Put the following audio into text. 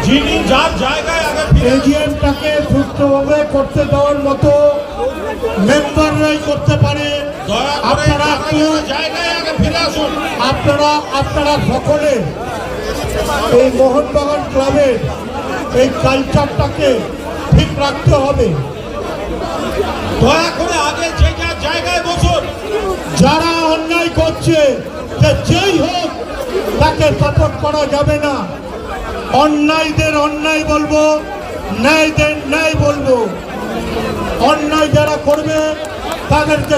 যিনি যার জায়গায় আগে এজিএমটাকে সুষ্ঠুভাবে করতে দেওয়ার মতো মেম্বাররাই করতে পারে। আপনারা জায়গায় আগে ফিরে আসুন। আপনারা সকলে এই মোহনবাগান ক্লাবের এই কালচারটাকে ঠিক রাখতে হবে। দয়া করে আগে যে যার জায়গায় বসুন। যারা অন্যায় করছে যেই হোক তাকে সাপোর্ট করা যাবে না। অন্যায়দের অন্যায় বলবো, ন্যায়দের ন্যায় বলবো। অন্যায় যারা করবে তাদেরকে